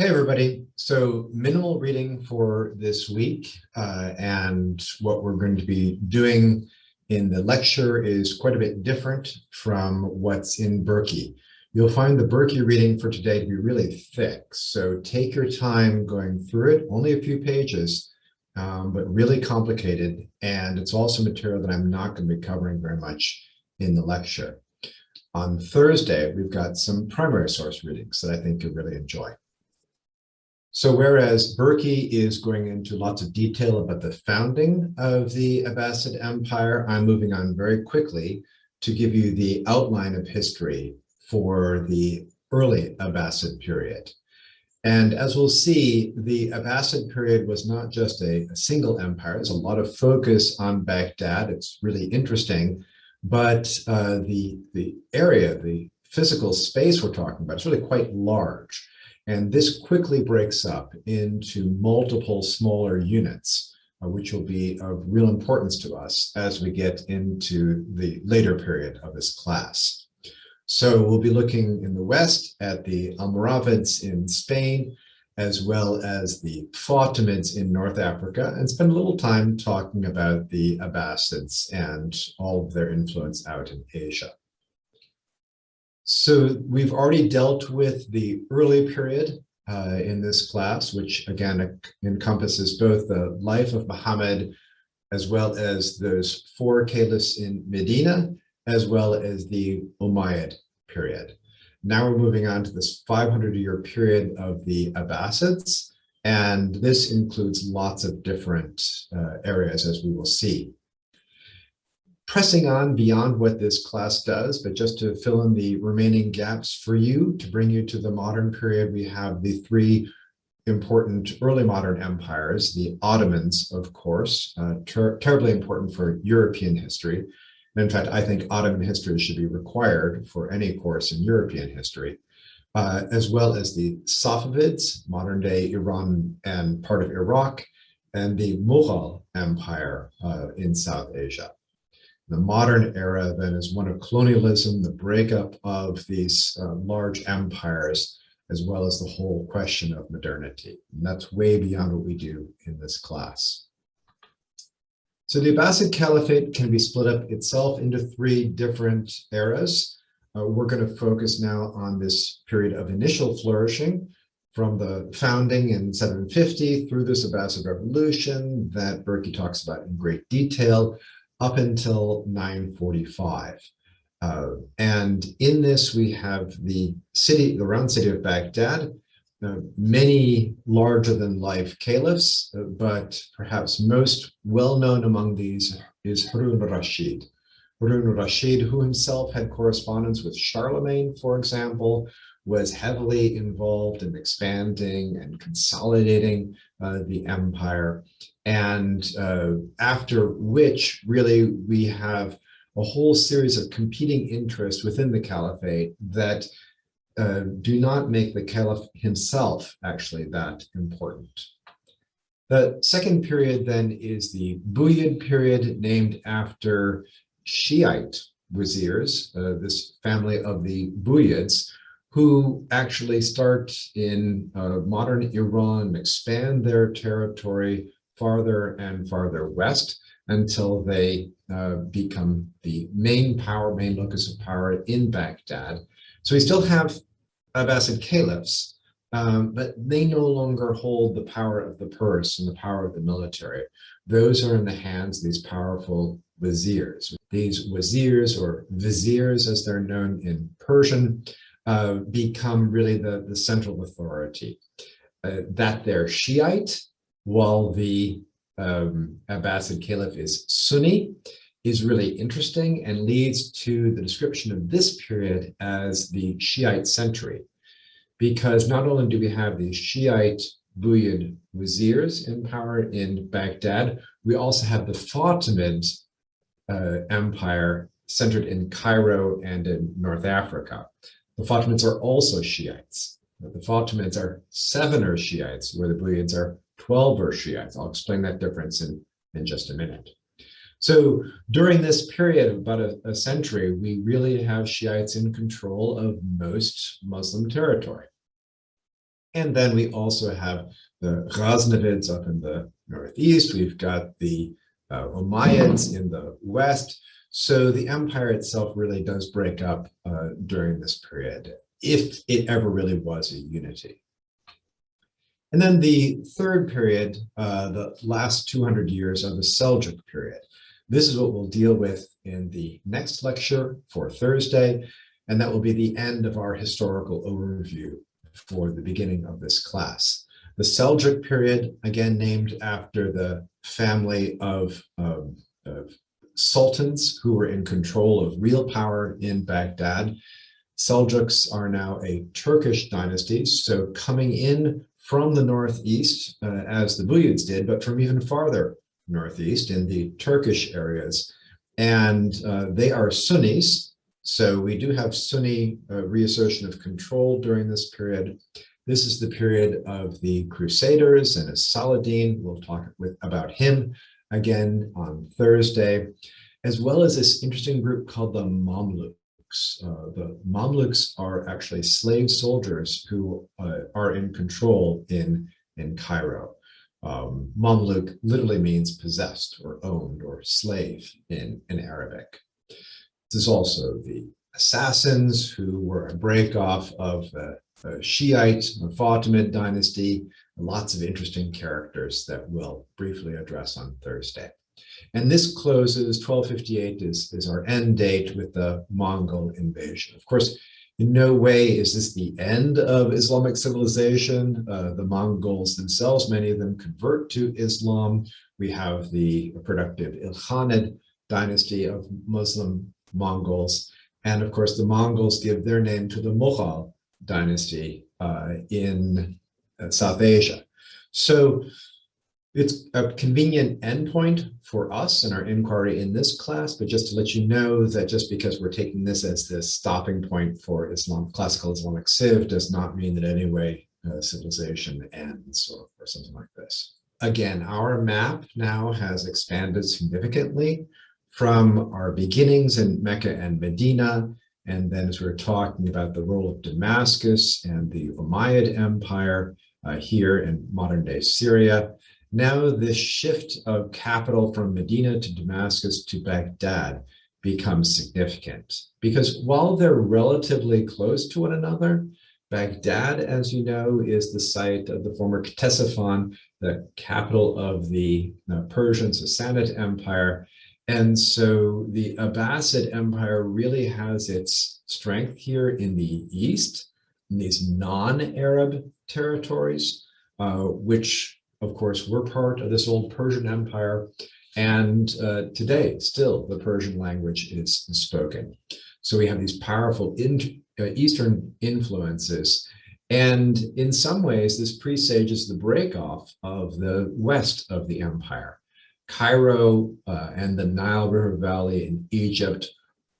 Hey, everybody. So minimal reading for this week. And what we're going to be doing in the lecture is quite a bit different from what's in Berkey. You'll find the Berkey reading for today to be really thick. So take your time going through it, only a few pages, but really complicated. And it's also material that I'm not going to be covering very much in the lecture. On Thursday, we've got some primary source readings that I think you'll really enjoy. So whereas Berkey is going into lots of detail about the founding of the Abbasid Empire, I'm moving on very quickly to give you the outline of history for the early Abbasid period. And as we'll see, the Abbasid period was not just a single empire. There's a lot of focus on Baghdad. It's really interesting, but the area, the physical space we're talking about is really quite large. And this quickly breaks up into multiple smaller units, which will be of real importance to us as we get into the later period of this class. So we'll be looking in the West at the Almoravids in Spain, as well as the Fatimids in North Africa, and spend a little time talking about the Abbasids and all of their influence out in Asia. So we've already dealt with the early period in this class, which again encompasses both the life of Muhammad, as well as those four caliphs in Medina, as well as the Umayyad period. Now we're moving on to this 500-year period of the Abbasids, and this includes lots of different areas, as we will see. Pressing on beyond what this class does, but just to fill in the remaining gaps for you, to bring you to the modern period, we have the three important early modern empires, the Ottomans, of course, terribly important for European history. And in fact, I think Ottoman history should be required for any course in European history, as well as the Safavids, modern day Iran and part of Iraq, and the Mughal Empire in South Asia. The modern era then is one of colonialism, the breakup of these large empires, as well as the whole question of modernity. And that's way beyond what we do in this class. So the Abbasid Caliphate can be split up itself into three different eras. We're going to focus now on this period of initial flourishing from the founding in 750 through this Abbasid revolution that Berkey talks about in great detail, up until 945. And in this, we have the round city of Baghdad, many larger than life caliphs, but perhaps most well-known among these is Harun al-Rashid. Harun al-Rashid, who himself had correspondence with Charlemagne, for example, was heavily involved in expanding and consolidating the empire. And after which, really, we have a whole series of competing interests within the caliphate that do not make the caliph himself actually that important. The second period then is the Umayyad period, named after Shiite viziers, this family of the Umayyads, who actually start in modern Iran, expand their territory farther and farther west until they become the main locus of power in Baghdad. So we still have Abbasid caliphs, but they no longer hold the power of the purse and the power of the military. Those are in the hands of these powerful viziers. These wazirs, or viziers as they're known in Persian, become really the central authority. That they're Shiite, while the Abbasid Caliph is Sunni, is really interesting and leads to the description of this period as the Shiite century. Because not only do we have the Shiite Umayyad viziers in power in Baghdad, we also have the Fatimid empire centered in Cairo and in North Africa. The Fatimids are also Shiites. The Fatimids are 7 are Shiites, where the Umayyads are 12 are Shiites. I'll explain that difference in just a minute. So during this period of about a century, we really have Shiites in control of most Muslim territory. And then we also have the Ghaznavids up in the northeast. We've got the Umayyads in the west. So the empire itself really does break up during this period, if it ever really was a unity. And then the third period, the last 200 years of the Seljuk period. This is what we'll deal with in the next lecture for Thursday, and that will be the end of our historical overview for the beginning of this class. The Seljuk period, again named after the family of sultans who were in control of real power in Baghdad. Seljuks are now a Turkish dynasty, so coming in from the northeast, as the Buyids did, but from even farther northeast in the Turkish areas. And they are Sunnis, so we do have Sunni reassertion of control during this period. This is the period of the Crusaders and Saladin. We'll talk about him again on Thursday, as well as this interesting group called the Mamluks. The Mamluks are actually slave soldiers who are in control in Cairo. Mamluk literally means possessed or owned or slave in Arabic. This is also the Assassins, who were a break-off of the Shiite, Fatimid dynasty. Lots of interesting characters that we'll briefly address on Thursday. And this closes, 1258 is our end date with the Mongol invasion. Of course, in no way is this the end of Islamic civilization. The Mongols themselves, many of them convert to Islam. We have the productive Ilkhanid dynasty of Muslim Mongols. And of course, the Mongols give their name to the Mughal dynasty in South Asia. So it's a convenient endpoint for us in our inquiry in this class, but just to let you know that just because we're taking this as the stopping point for classical Islamic civ does not mean that any way civilization ends or something like this. Again, our map now has expanded significantly from our beginnings in Mecca and Medina, and then as we're talking about the role of Damascus and the Umayyad Empire here in modern-day Syria. Now this shift of capital from Medina to Damascus to Baghdad becomes significant, because while they're relatively close to one another, Baghdad, as you know, is the site of the former Ctesiphon, the capital of the Persian Sassanid Empire. And so the Abbasid Empire really has its strength here in the east, in these non-Arab territories, which of course were part of this old Persian Empire. And today, still, the Persian language is spoken. So we have these powerful Eastern influences. And in some ways, this presages the breakoff of the west of the empire. Cairo and the Nile River Valley in Egypt,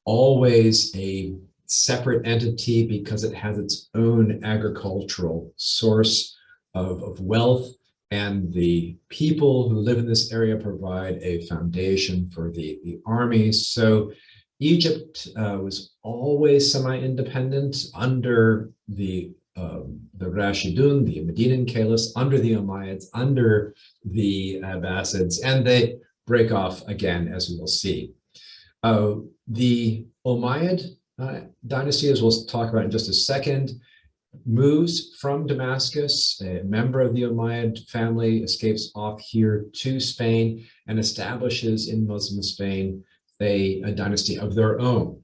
always a separate entity because it has its own agricultural source of wealth, and the people who live in this area provide a foundation for the army. So Egypt was always semi-independent under the Rashidun, the Medinan caliphs, under the Umayyads, under the Abbasids, and they break off again, as we will see. The Umayyad dynasty, as we'll talk about in just a second, moves from Damascus. A member of the Umayyad family escapes off here to Spain and establishes in Muslim Spain a dynasty of their own.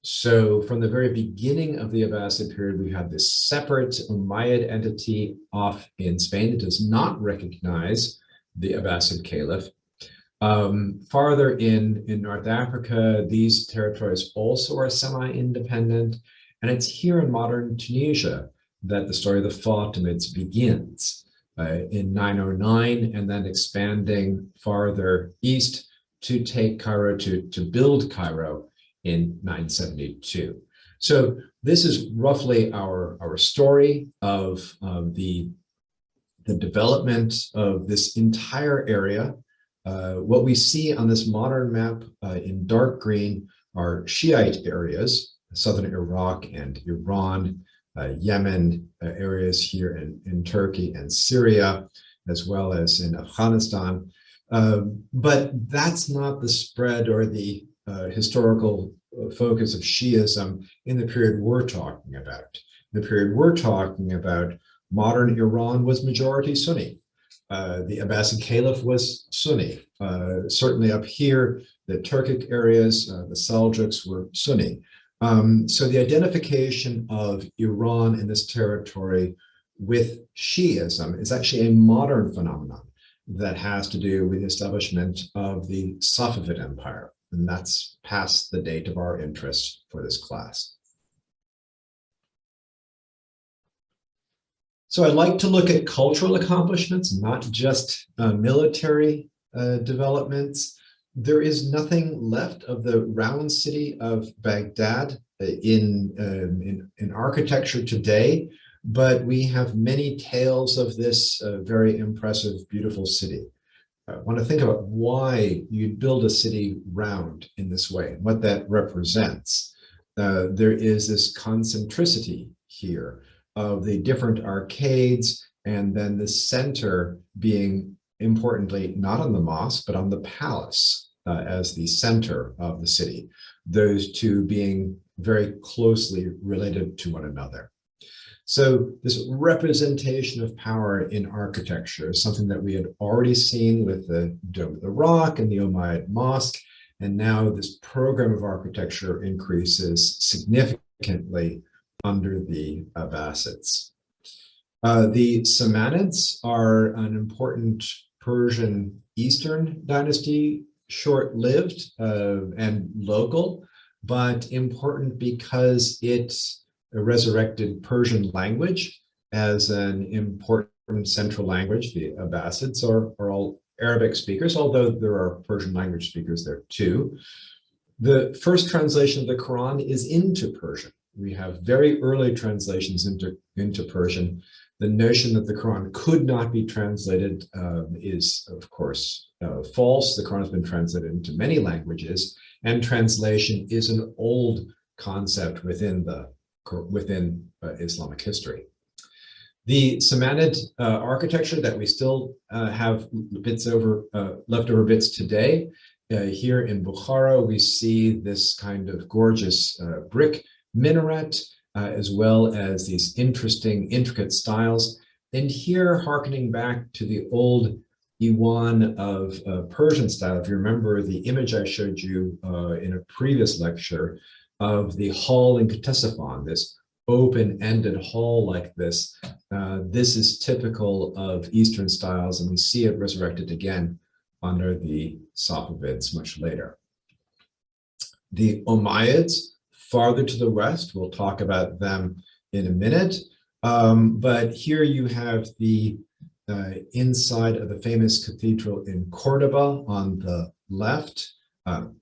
So from the very beginning of the Abbasid period, we have this separate Umayyad entity off in Spain that does not recognize the Abbasid caliph. Farther in North Africa, these territories also are semi-independent. And it's here in modern Tunisia that the story of the Fatimids begins in 909, and then expanding farther east to take Cairo, to build Cairo in 972. So this is roughly our story of the development of this entire area. What we see on this modern map in dark green are Shiite areas, southern Iraq and Iran, Yemen, areas here in Turkey and Syria, as well as in Afghanistan. But that's not the spread or the historical focus of Shiism in the period we're talking about. The period we're talking about, modern Iran was majority Sunni. The Abbasid Caliph was Sunni. Certainly up here, the Turkic areas, the Seljuks were Sunni. So the identification of Iran in this territory with Shiism is actually a modern phenomenon that has to do with the establishment of the Safavid Empire. And that's past the date of our interest for this class. So I like to look at cultural accomplishments, not just military developments. There is nothing left of the round city of Baghdad in architecture today, but we have many tales of this very impressive, beautiful city. I want to think about why you'd build a city round in this way and what that represents. There is this concentricity here of the different arcades, and then the center being, importantly, not on the mosque, but on the palace as the center of the city, those two being very closely related to one another. So this representation of power in architecture is something that we had already seen with the Dome of the Rock and the Umayyad Mosque, and now this program of architecture increases significantly under the Abbasids. The Samanids are an important Persian Eastern dynasty, short-lived and local, but important because it resurrected Persian language as an important central language. The Abbasids are all Arabic speakers, although there are Persian language speakers there too. The first translation of the Quran is into Persian. We have very early translations into Persian. The notion that the Quran could not be translated is, of course, false. The Quran has been translated into many languages, and translation is an old concept within Islamic history. The Samanid architecture that we still have leftover bits today, here in Bukhara, we see this kind of gorgeous brick minaret, as well as these interesting, intricate styles. And here, hearkening back to the old Iwan of Persian style, if you remember the image I showed you in a previous lecture of the hall in Ctesiphon, this open-ended hall like this, this is typical of Eastern styles, and we see it resurrected again under the Safavids much later. The Umayyads, farther to the west, we'll talk about them in a minute, but here you have the inside of the famous cathedral in Cordoba on the left.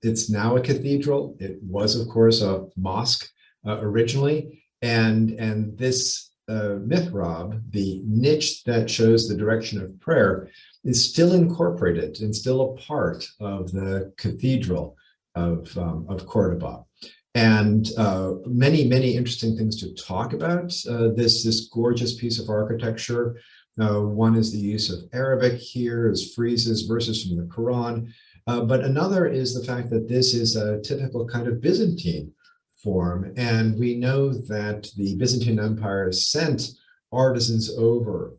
It's now a cathedral. It was, of course, a mosque originally, and this mihrab, the niche that shows the direction of prayer, is still incorporated and still a part of the cathedral of Cordoba. And many, many interesting things to talk about. This gorgeous piece of architecture. One is the use of Arabic here as friezes, verses from the Quran. But another is the fact that this is a typical kind of Byzantine form. And we know that the Byzantine Empire sent artisans over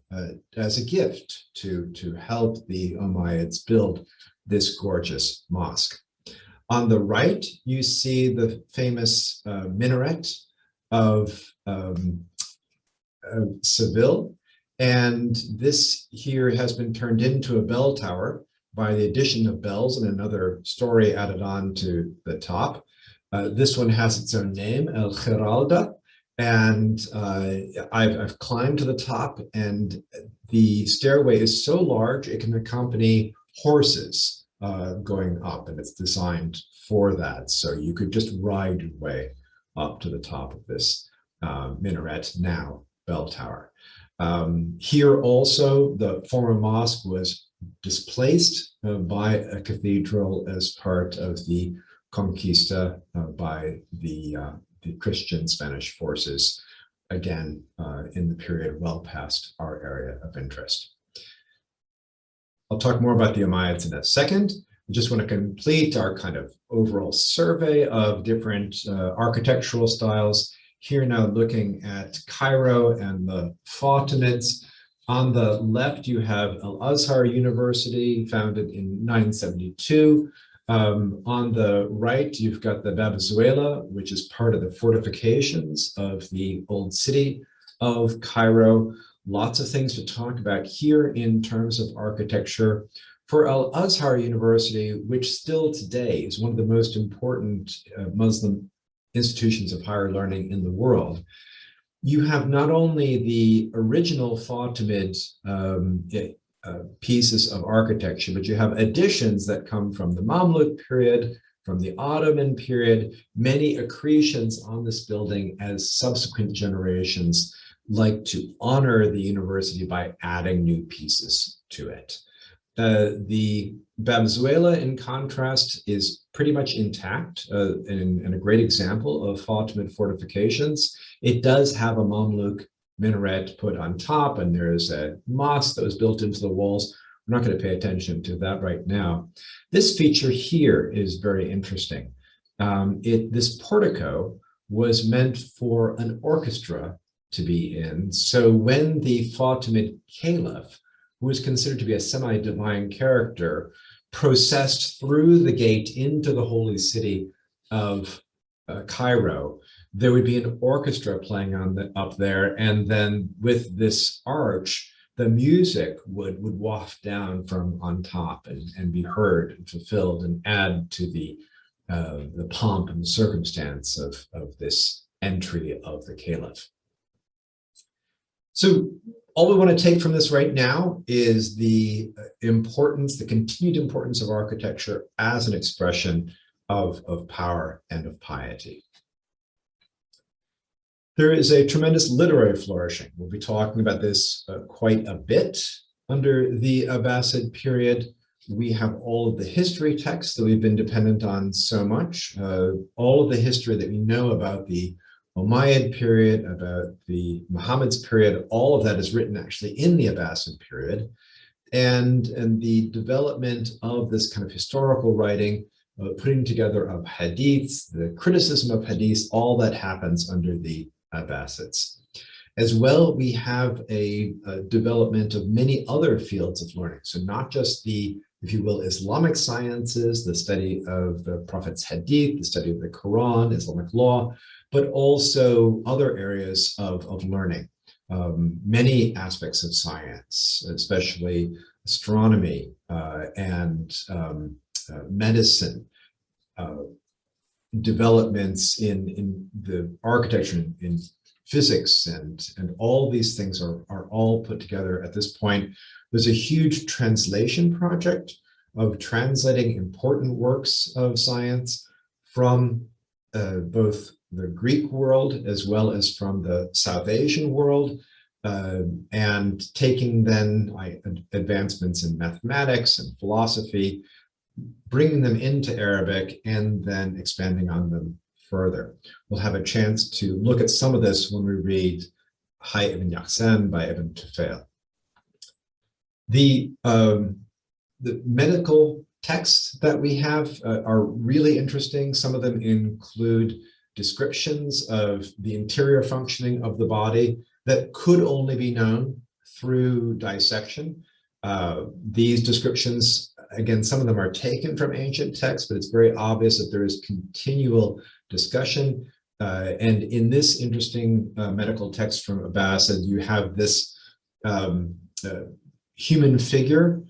as a gift to help the Umayyads build this gorgeous mosque. On the right, you see the famous minaret of Seville. And this here has been turned into a bell tower by the addition of bells and another story added on to the top. This one has its own name, El Giralda, and I've climbed to the top, and the stairway is so large it can accompany horses going up, and it's designed for that. So you could just ride your way up to the top of this minaret, now bell tower. Here also, the former mosque was displaced by a cathedral as part of the conquista by the Christian Spanish forces again, in the period well past our area of interest. I'll talk more about the Umayyads in a second. I just want to complete our kind of overall survey of different architectural styles. Here now looking at Cairo and the Fatimids. On the left, you have Al-Azhar University, founded in 972. On the right, you've got the Babazuela, which is part of the fortifications of the old city of Cairo. Lots of things to talk about here in terms of architecture. For Al-Azhar University, which still today is one of the most important Muslim institutions of higher learning in the world, you have not only the original Fatimid pieces of architecture, but you have additions that come from the Mamluk period, from the Ottoman period, many accretions on this building as subsequent generations like to honor the university by adding new pieces to it. The Babazuela, in contrast, is pretty much intact and a great example of Fatimid fortifications. It does have a Mamluk minaret put on top, and there's a mosque that was built into the walls. We're not going to pay attention to that right now. This feature here is very interesting. This portico was meant for an orchestra to be in. So when the Fatimid caliph, who was considered to be a semi-divine character, processed through the gate into the holy city of Cairo, there would be an orchestra playing up there, and then with this arch, the music would waft down from on top and be heard and fulfilled and add to the pomp and circumstance of this entry of the caliph. So all we want to take from this right now is the importance, the continued importance of architecture as an expression of power and of piety. There is a tremendous literary flourishing. We'll be talking about this quite a bit under the Abbasid period. We have all of the history texts that we've been dependent on so much, all of the history that we know about the Umayyad period, about the Muhammad's period, all of that is written actually in the Abbasid period. And the development of this kind of historical writing, putting together of hadiths, the criticism of hadiths, all that happens under the Abbasids. As well, we have a development of many other fields of learning. So not just the, if you will, Islamic sciences, the study of the Prophet's hadith, the study of the Quran, Islamic law, but also other areas of learning. Many aspects of science, especially astronomy and medicine, developments in the architecture, in physics, and all these things are all put together at this point. There's a huge translation project of translating important works of science from both the Greek world as well as from the South Asian world, and taking then advancements in mathematics and philosophy, bringing them into Arabic, and then expanding on them further. We'll have a chance to look at some of this when we read Hayy ibn Yaqsan by Ibn Tufail. The medical texts that we have are really interesting. Some of them include descriptions of the interior functioning of the body that could only be known through dissection. These descriptions, again, some of them are taken from ancient texts, but it's very obvious that there is continual discussion. And in this interesting medical text from Abbasid, you have this human figure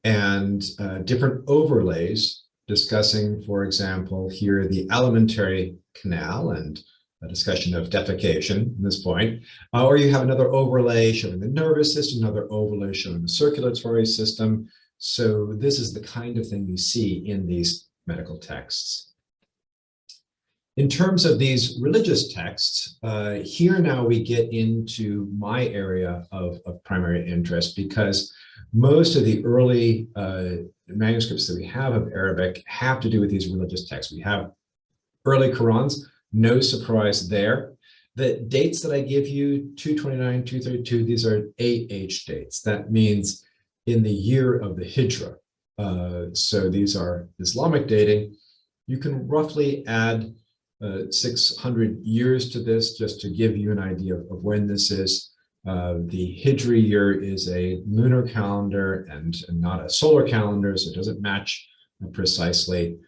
and different overlays discussing, for example, here the alimentary canal and a discussion of defecation at this point, or you have another overlay showing the nervous system, another overlay showing the circulatory system. So this is the kind of thing you see in these medical texts. In terms of these religious texts, here now we get into my area of primary interest, because most of the early manuscripts that we have of Arabic have to do with these religious texts. We have early Qurans, no surprise there. The dates that I give you, 229, 232, these are AH dates. That means in the year of the Hijra. So these are Islamic dating. You can roughly add 600 years to this just to give you an idea of when this is. The Hijri year is a lunar calendar and not a solar calendar, so it doesn't match precisely.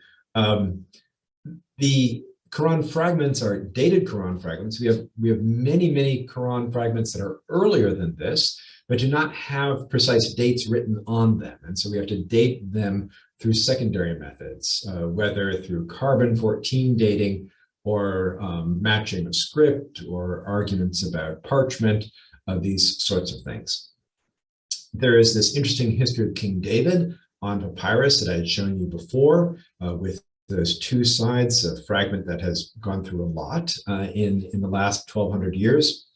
The Quran fragments are dated Quran fragments. We have many Quran fragments that are earlier than this, but do not have precise dates written on them. And so we have to date them through secondary methods, whether through carbon-14 dating or matching of script or arguments about parchment, these sorts of things. There is this interesting history of King David on papyrus that I had shown you before with those two sides, a fragment that has gone through a lot in the last 1200 years.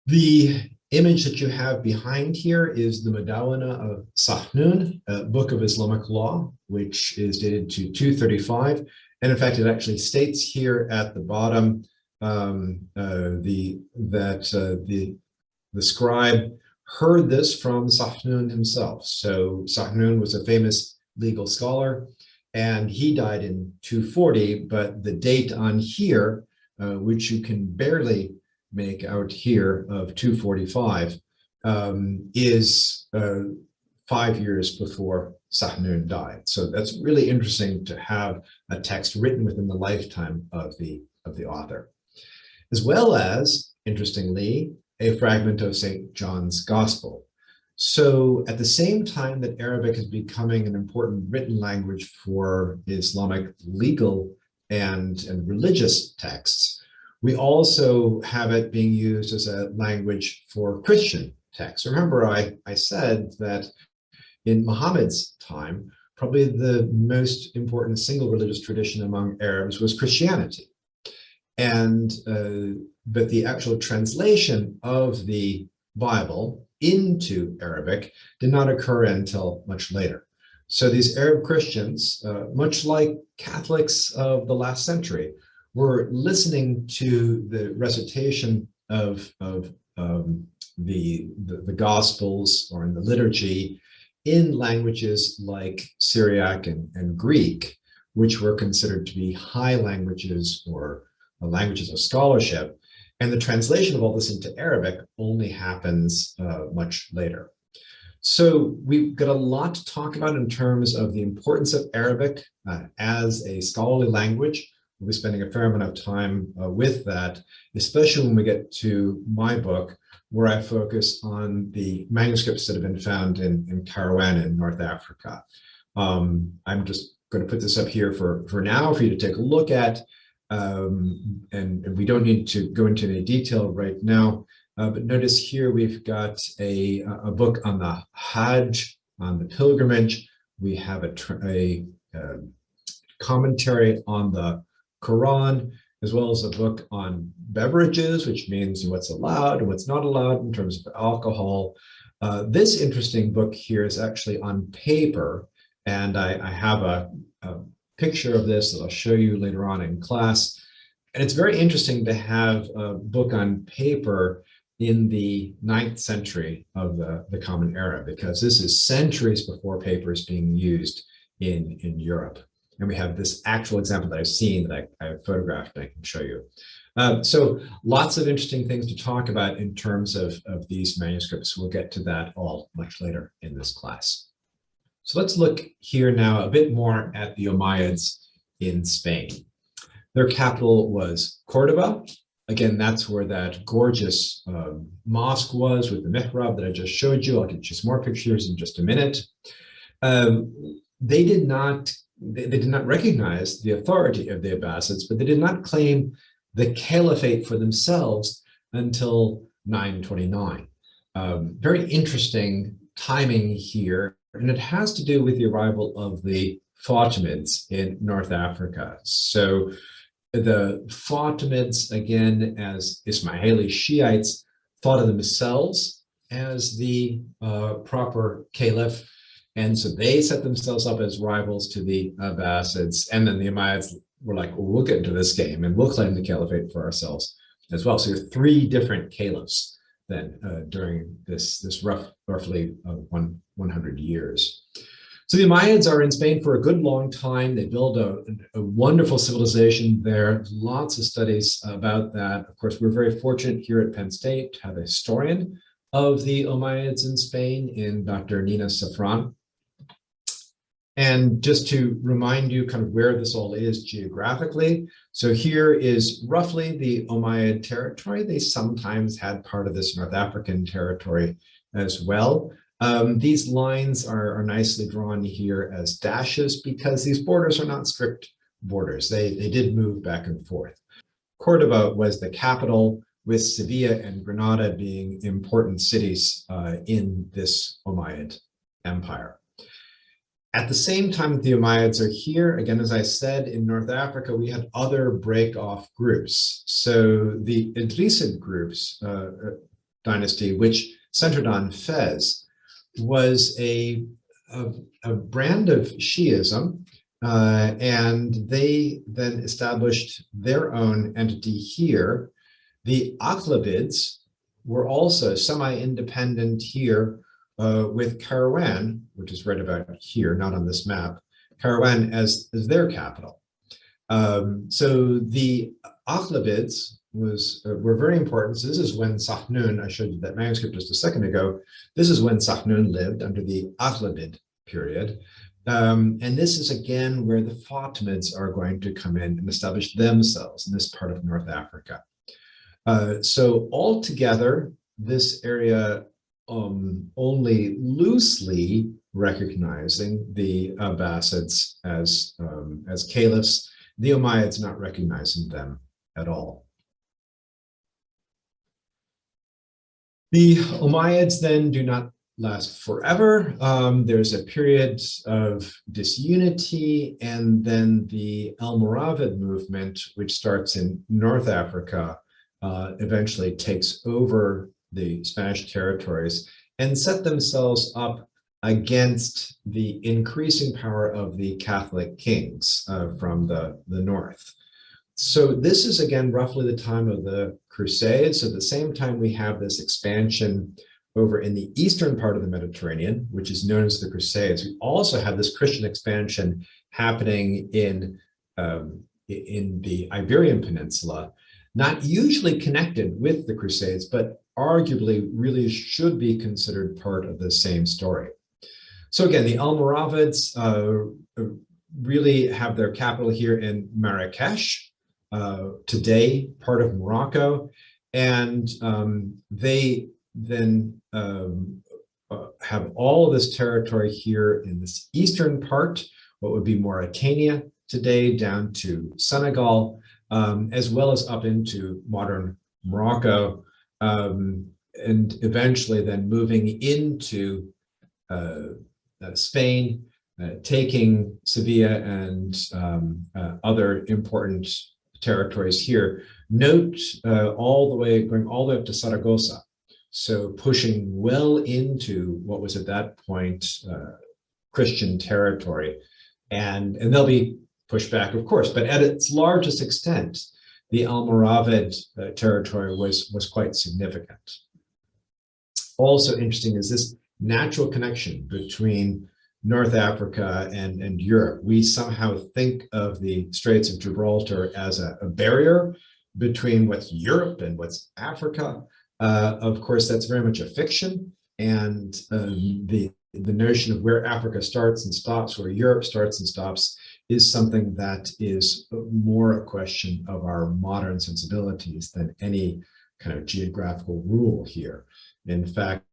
The image that you have behind here is the Madawana of Sahnun, a book of Islamic law, which is dated to 235. And in fact, it actually states here at the bottom the scribe heard this from Sahnun himself. So Sahnun was a famous legal scholar, and he died in 240, but the date on here, which you can barely make out here of 245, is 5 years before Sahnun died. So that's really interesting to have a text written within the lifetime of the author, as well as, interestingly, a fragment of St. John's Gospel. So at the same time that Arabic is becoming an important written language for Islamic legal and religious texts, we also have it being used as a language for Christian texts. Remember, I said that in Muhammad's time, probably the most important single religious tradition among Arabs was Christianity. And but the actual translation of the Bible into Arabic did not occur until much later. So these Arab Christians, much like Catholics of the last century, were listening to the recitation of the Gospels or in the liturgy in languages like Syriac and Greek, which were considered to be high languages or languages of scholarship. And the translation of all this into Arabic only happens much later. So we've got a lot to talk about in terms of the importance of Arabic as a scholarly language. We'll be spending a fair amount of time with that, especially when we get to my book, where I focus on the manuscripts that have been found in Kairouan in North Africa. I'm just going to put this up here for now for you to take a look at. And we don't need to go into any detail right now, but notice here we've got a book on the Hajj, on the pilgrimage. We have a commentary on the Quran, as well as a book on beverages, which means what's allowed and what's not allowed in terms of alcohol. This interesting book here is actually on paper, and I have a picture of this that I'll show you later on in class. And it's very interesting to have a book on paper in the 9th century of the Common Era, because this is centuries before paper is being used in Europe. And we have this actual example that I've seen that I have photographed and I can show you. So lots of interesting things to talk about in terms of these manuscripts. We'll get to that all much later in this class. So let's look here now a bit more at the Umayyads in Spain. Their capital was Cordoba. Again, that's where that gorgeous mosque was with the mihrab that I just showed you. I'll get you some more pictures in just a minute. They did not recognize the authority of the Abbasids, but they did not claim the caliphate for themselves until 929. Very interesting timing here. And it has to do with the arrival of the Fatimids in North Africa. So the Fatimids, again, as Ismaili Shiites, thought of themselves as the proper caliph. And so they set themselves up as rivals to the Abbasids. And then the Umayyads were like, well, we'll get into this game and we'll claim the caliphate for ourselves as well. So there are three different caliphs then during this roughly 100 years. So the Umayyads are in Spain for a good long time. They build a wonderful civilization there. Lots of studies about that. Of course, we're very fortunate here at Penn State to have a historian of the Umayyads in Spain in Dr. Nina Safran. And just to remind you kind of where this all is geographically. So here is roughly the Umayyad territory. They sometimes had part of this North African territory as well. These lines are nicely drawn here as dashes because these borders are not strict borders. They did move back and forth. Cordoba was the capital, with Sevilla and Granada being important cities in this Umayyad empire. At the same time the Umayyads are here, again, as I said, in North Africa, we had other break-off groups. So the Idrisid groups dynasty, which centered on Fez, was a brand of Shiism, and they then established their own entity here. The Abbasids were also semi-independent here, with Kairouan, which is right about here, not on this map, Kairouan as their capital. So the Abbasids were very important. So this is when Sahnun, I showed you that manuscript just a second ago, this is when Sahnun lived under the Abbasid period. And this is again where the Fatimids are going to come in and establish themselves in this part of North Africa. So altogether, this area only loosely recognizing the Abbasids as caliphs, the Umayyads not recognizing them at all. The Umayyads then do not last forever. There's a period of disunity, and then the Almoravid movement, which starts in North Africa, eventually takes over the Spanish territories and set themselves up against the increasing power of the Catholic kings from the north. So this is again roughly the time of the Crusades. At the same time, we have this expansion over in the eastern part of the Mediterranean, which is known as the Crusades. We also have this Christian expansion happening in the Iberian Peninsula, not usually connected with the Crusades, but arguably really should be considered part of the same story. So again, the Almoravids really have their capital here in Marrakesh, today part of Morocco, and they then have all of this territory here in this eastern part, what would be Mauritania today, down to Senegal, as well as up into modern Morocco, and eventually then moving into Spain, taking Sevilla and other important territories here. Note going all the way up to Saragossa, so pushing well into what was at that point Christian territory, and they'll be pushed back, of course, but at its largest extent, the Almoravid territory was quite significant. Also interesting is this natural connection between North Africa and Europe. We somehow think of the Straits of Gibraltar as a barrier between what's Europe and what's Africa. Of course, that's very much a fiction, and the notion of where Africa starts and stops, where Europe starts and stops, is something that is more a question of our modern sensibilities than any kind of geographical rule here. In fact,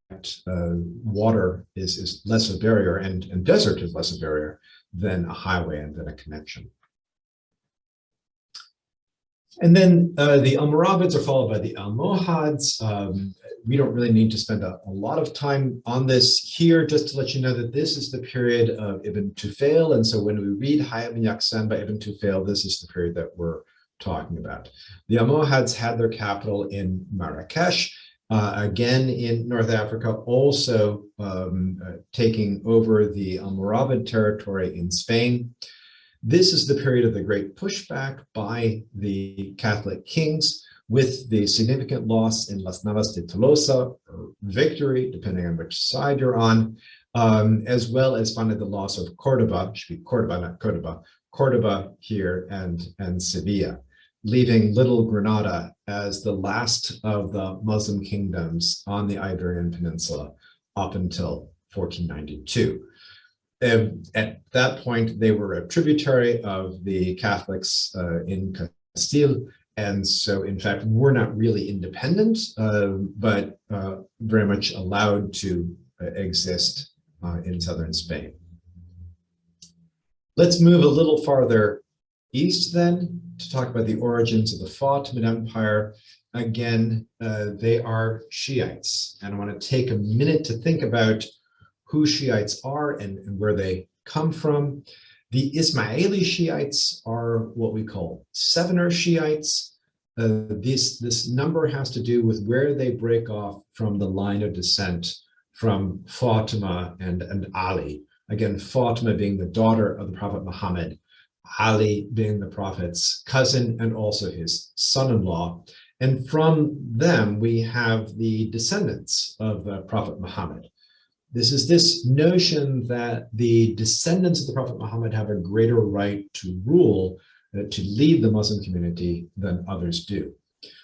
water is less a barrier, and desert is less a barrier than a highway and than a connection. And then the Almoravids are followed by the Almohads. We don't really need to spend a lot of time on this here, just to let you know that this is the period of Ibn Tufayl. And so when we read Hayat bin Yaqsan by Ibn Tufayl, this is the period that we're talking about. The Almohads had their capital in Marrakesh, again in North Africa, also taking over the Almoravid territory in Spain. This is the period of the great pushback by the Catholic kings, with the significant loss in Las Navas de Tolosa, or victory, depending on which side you're on, as well as finally the loss of Cordoba, should be Cordoba, not Cordoba, Cordoba here and Sevilla, leaving Little Granada as the last of the Muslim kingdoms on the Iberian Peninsula up until 1492. At that point, they were a tributary of the Catholics in Castile, and so, in fact, were not really independent, but very much allowed to exist in southern Spain. Let's move a little farther east then to talk about the origins of the Fatimid Empire. Again, they are Shiites, and I want to take a minute to think about who Shiites are and where they come from. The Ismaili Shiites are what we call Sevener Shiites. This number has to do with where they break off from the line of descent from Fatima and Ali. Again, Fatima being the daughter of the Prophet Muhammad, Ali being the Prophet's cousin and also his son-in-law. And from them, we have the descendants of the Prophet Muhammad. This is this notion that the descendants of the Prophet Muhammad have a greater right to rule, to lead the Muslim community than others do.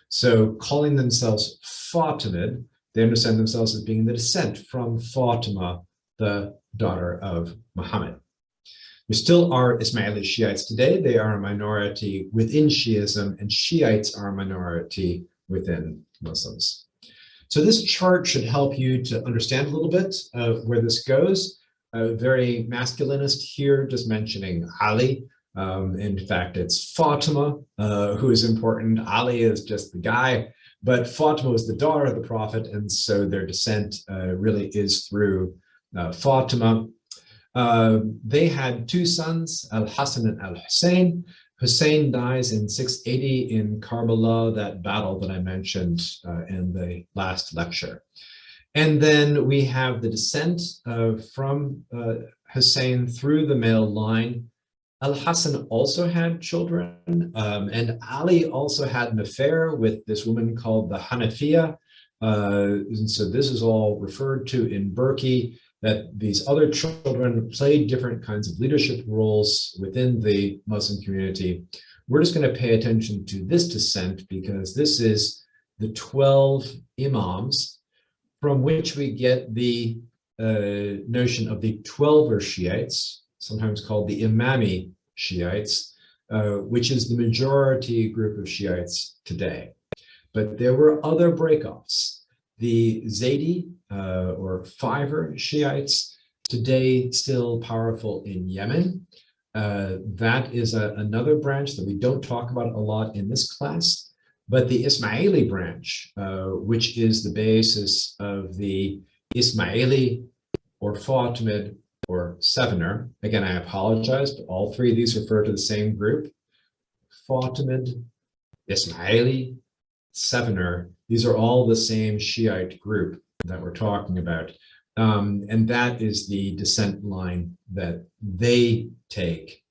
So calling themselves Fatimid, they understand themselves as being the descent from Fatima, the daughter of Muhammad. There still are Ismaili Shiites today. They are a minority within Shiism, and Shiites are a minority within Muslims. So this chart should help you to understand a little bit of where this goes. Very masculinist here, just mentioning Ali. In fact, it's Fatima who is important. Ali is just the guy, but Fatima was the daughter of the Prophet, and so their descent really is through Fatima. They had two sons, Al-Hassan and Al-Hussein. Hussein dies in 680 in Karbala, that battle that I mentioned in the last lecture. And then we have the descent from Hussein through the male line. Al-Hassan also had children, and Ali also had an affair with this woman called the Hanafiya. And so this is all referred to in Burki, that these other children played different kinds of leadership roles within the Muslim community. We're just going to pay attention to this descent because this is the 12 imams from which we get the notion of the 12er Shiites, sometimes called the Imami Shiites, which is the majority group of Shiites today. But there were other breakoffs. The Zaydi or Fiver Shiites, today still powerful in Yemen. That is another branch that we don't talk about a lot in this class. But the Ismaili branch, which is the basis of the Ismaili or Fatimid or Sevener. Again, I apologize, but all three of these refer to the same group. Fatimid, Ismaili, Sevener, these are all the same Shiite group that we're talking about. And that is the descent line that they take,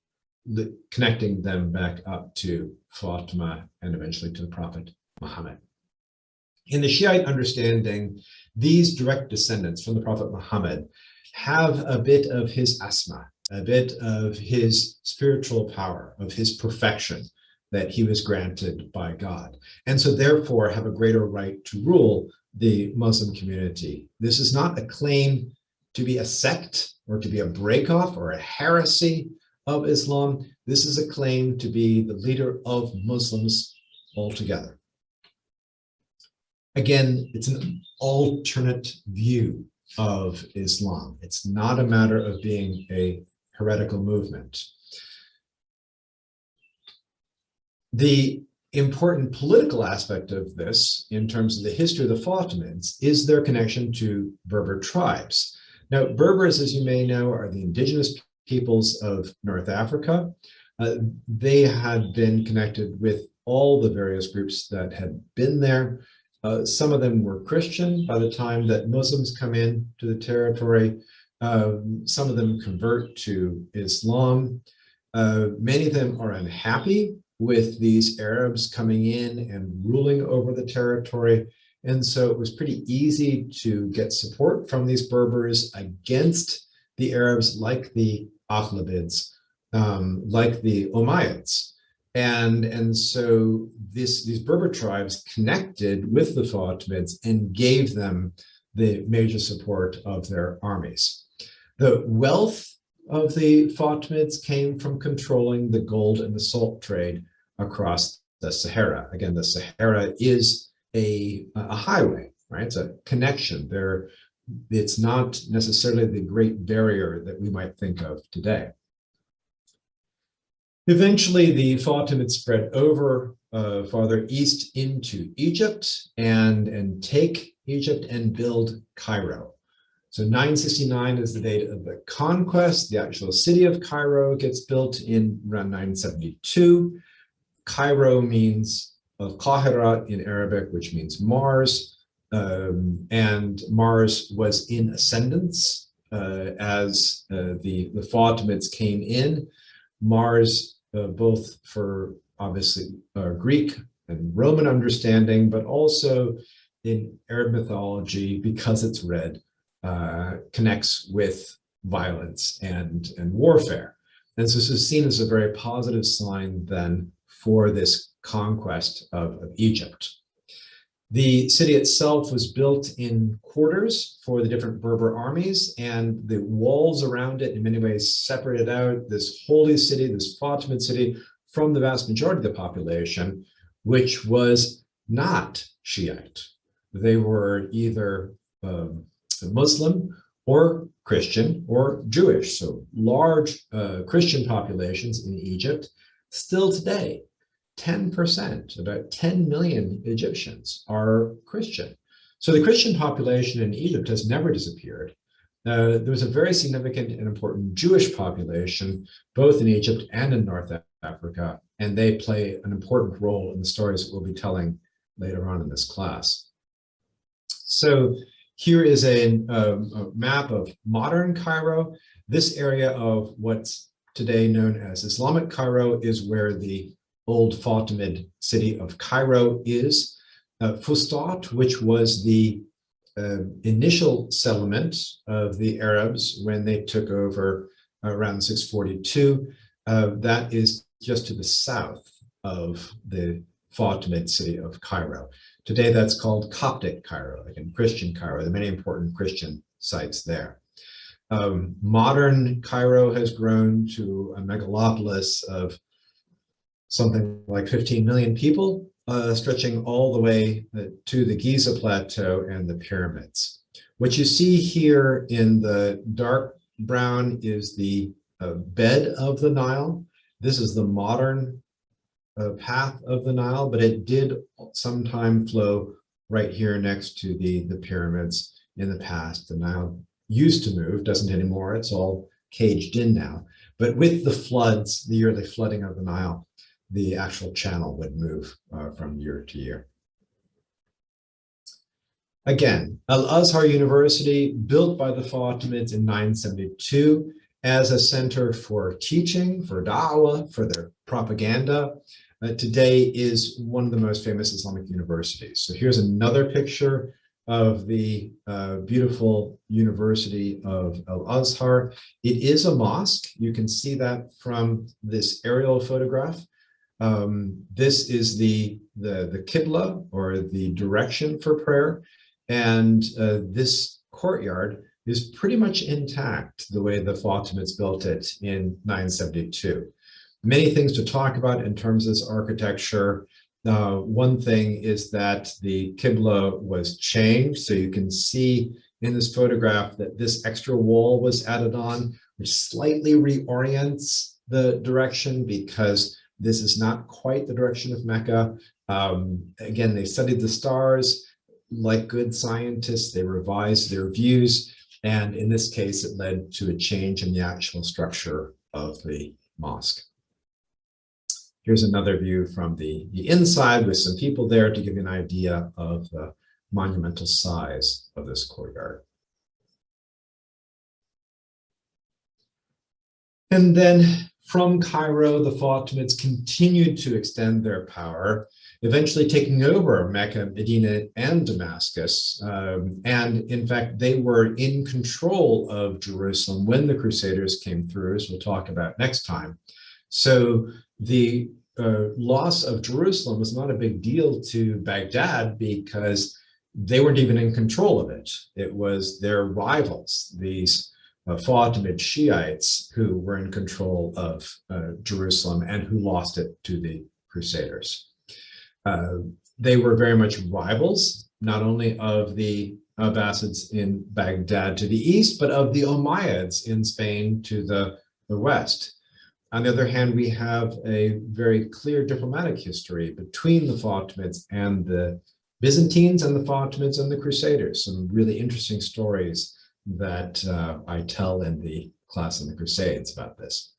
connecting them back up to Fatima and eventually to the Prophet Muhammad. In the Shiite understanding, these direct descendants from the Prophet Muhammad have a bit of his asma, a bit of his spiritual power, of his perfection that he was granted by God, and so therefore have a greater right to rule the Muslim community. This is not a claim to be a sect or to be a breakoff or a heresy of Islam. This is a claim to be the leader of Muslims altogether. Again, it's an alternate view of Islam. It's not a matter of being a heretical movement. The important political aspect of this, in terms of the history of the Fatimids, is their connection to Berber tribes. Now, Berbers, as you may know, are the indigenous peoples of North Africa. They had been connected with all the various groups that had been there. Some of them were Christian by the time that Muslims come in to the territory. Some of them convert to Islam. Many of them are unhappy with these Arabs coming in and ruling over the territory. And so it was pretty easy to get support from these Berbers against the Arabs, like the Abbasids, like the Umayyads. And so these Berber tribes connected with the Fatimids and gave them the major support of their armies. The wealth of the Fatimids came from controlling the gold and the salt trade across the Sahara. Again, the Sahara is a highway, right? It's a connection. It's not necessarily the great barrier that we might think of today. Eventually, the Fatimids spread over farther east into Egypt and take Egypt and build Cairo. So 969 is the date of the conquest. The actual city of Cairo gets built in around 972. Cairo means Qahira in Arabic, which means Mars. And Mars was in ascendance as the Fatimids came in. Mars, both for obviously Greek and Roman understanding, but also in Arab mythology, because it's red, connects with violence and warfare. And so this is seen as a very positive sign then for this conquest of Egypt. The city itself was built in quarters for the different Berber armies, and the walls around it in many ways separated out this holy city, this Fatimid city, from the vast majority of the population, which was not Shiite. They were either Muslim or Christian or Jewish. So large Christian populations in Egypt. Still today, 10%, about 10 million Egyptians are Christian. So the Christian population in Egypt has never disappeared. There was a very significant and important Jewish population, both in Egypt and in North Africa, and they play an important role in the stories that we'll be telling later on in this class. So here is a map of modern Cairo. This area of what's today known as Islamic Cairo is where the old Fatimid city of Cairo is. Fustat, which was the initial settlement of the Arabs when they took over around 642, that is just to the south of the Fatimid city of Cairo. Today, that's called Coptic Cairo, like in Christian Cairo, the many important Christian sites there. Modern Cairo has grown to a megalopolis of something like 15 million people, stretching all the way to the Giza Plateau and the pyramids. What you see here in the dark brown is the bed of the Nile. This is the modern path of the Nile, but it did sometime flow right here next to the pyramids in the past. The Nile used to move, doesn't anymore. It's all caged in now. But with the floods, the yearly flooding of the Nile, the actual channel would move from year to year. Again, Al-Azhar University, built by the Fatimids in 972 as a center for teaching, for da'wah, for their propaganda, today is one of the most famous Islamic universities. So here's another picture of the beautiful University of Al-Azhar. It is a mosque. You can see that from this aerial photograph. This is the Qibla, or the direction for prayer. And this courtyard is pretty much intact the way the Fatimids built it in 972. Many things to talk about in terms of this architecture. One thing is that the Qibla was changed. So you can see in this photograph that this extra wall was added on, which slightly reorients the direction, because this is not quite the direction of Mecca. Again, they studied the stars. Like good scientists, they revised their views. And in this case, it led to a change in the actual structure of the mosque. Here's another view from the inside with some people there to give you an idea of the monumental size of this courtyard. And then From Cairo, the Fatimids continued to extend their power, eventually taking over Mecca, Medina, and Damascus. And in fact, they were in control of Jerusalem when the Crusaders came through, as we'll talk about next time. So the loss of Jerusalem was not a big deal to Baghdad because they weren't even in control of it. It was their rivals, these Fatimid Shiites, who were in control of Jerusalem and who lost it to the Crusaders. They were very much rivals, not only of the Abbasids in Baghdad to the east, but of the Umayyads in Spain to the west. On the other hand, we have a very clear diplomatic history between the Fatimids and the Byzantines and the Fatimids and the Crusaders. Some really interesting stories that I tell in the class on the Crusades about this.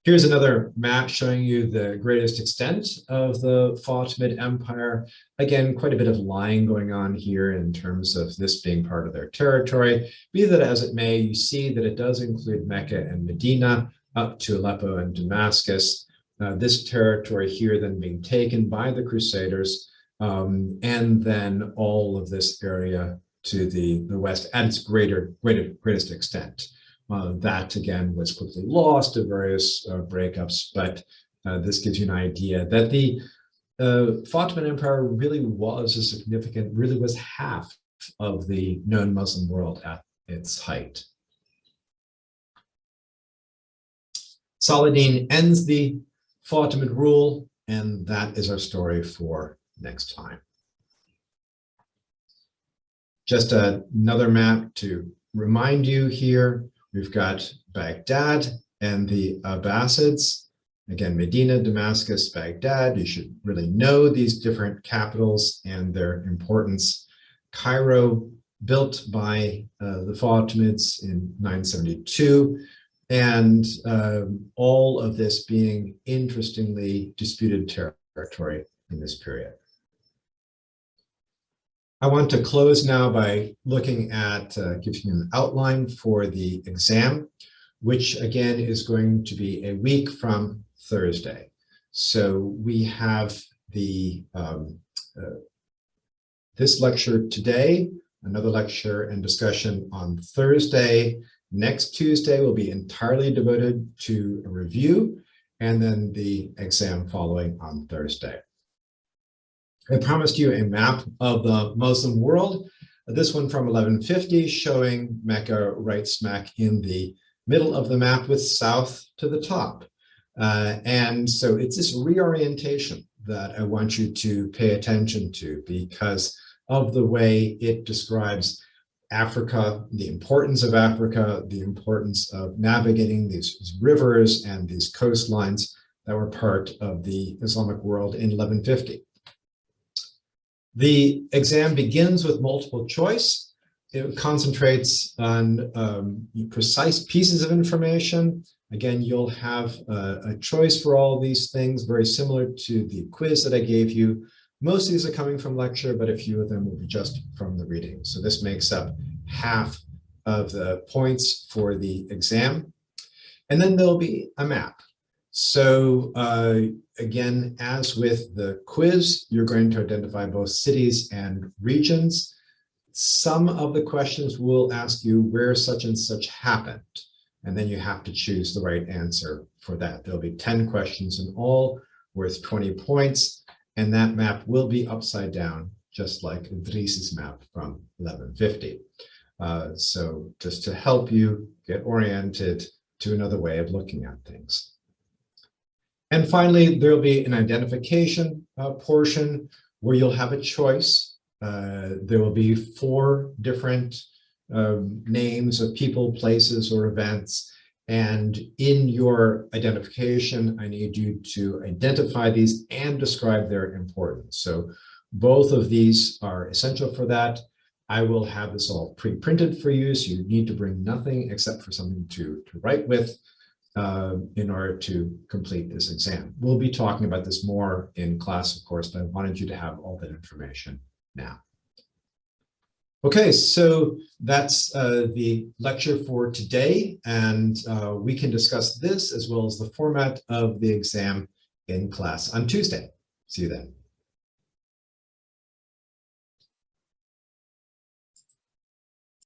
Here's another map showing you the greatest extent of the Fatimid Empire. Again, quite a bit of lying going on here in terms of this being part of their territory. Be that as it may, you see that it does include Mecca and Medina up to Aleppo and Damascus. This territory here then being taken by the Crusaders, and then all of this area to the west at its greatest extent. That again was quickly lost to various breakups, but this gives you an idea that the Fatimid Empire really was a significant, really was half of the known Muslim world at its height. Saladin ends the Fatimid rule, and that is our story for next time. Just another map to remind you here. We've got Baghdad and the Abbasids. Again, Medina, Damascus, Baghdad. You should really know these different capitals and their importance. Cairo, built by the Fatimids in 972. And all of this being interestingly disputed territory in this period. I want to close now by looking at giving you an outline for the exam, which again is going to be a week from Thursday. So we have the this lecture today, another lecture and discussion on Thursday. Next Tuesday will be entirely devoted to a review, and then the exam following on Thursday. I promised you a map of the Muslim world. This one from 1150 showing Mecca right smack in the middle of the map with south to the top. And so it's this reorientation that I want you to pay attention to because of the way it describes Africa, the importance of Africa, the importance of navigating these rivers and these coastlines that were part of the Islamic world in 1150. The exam begins with multiple choice. It concentrates on precise pieces of information. Again, you'll have a choice for all these things, very similar to the quiz that I gave you. Most of these are coming from lecture, but a few of them will be just from the reading. So this makes up half of the points for the exam. And then there'll be a map. So again, as with the quiz, you're going to identify both cities and regions. Some of the questions will ask you where such and such happened, and then you have to choose the right answer for that. There'll be 10 questions in all, worth 20 points, and that map will be upside down, just like Idris's map from 1150. So just to help you get oriented to another way of looking at things. And finally, there'll be an identification portion where you'll have a choice. There will be 4 different names of people, places, or events. And in your identification, I need you to identify these and describe their importance. So both of these are essential for that. I will have this all pre-printed for you, so you need to bring nothing except for something to write with in order to complete this exam. We'll be talking about this more in class, of course, but I wanted you to have all that information now. Okay, so that's the lecture for today, and we can discuss this as well as the format of the exam in class on Tuesday. See you then.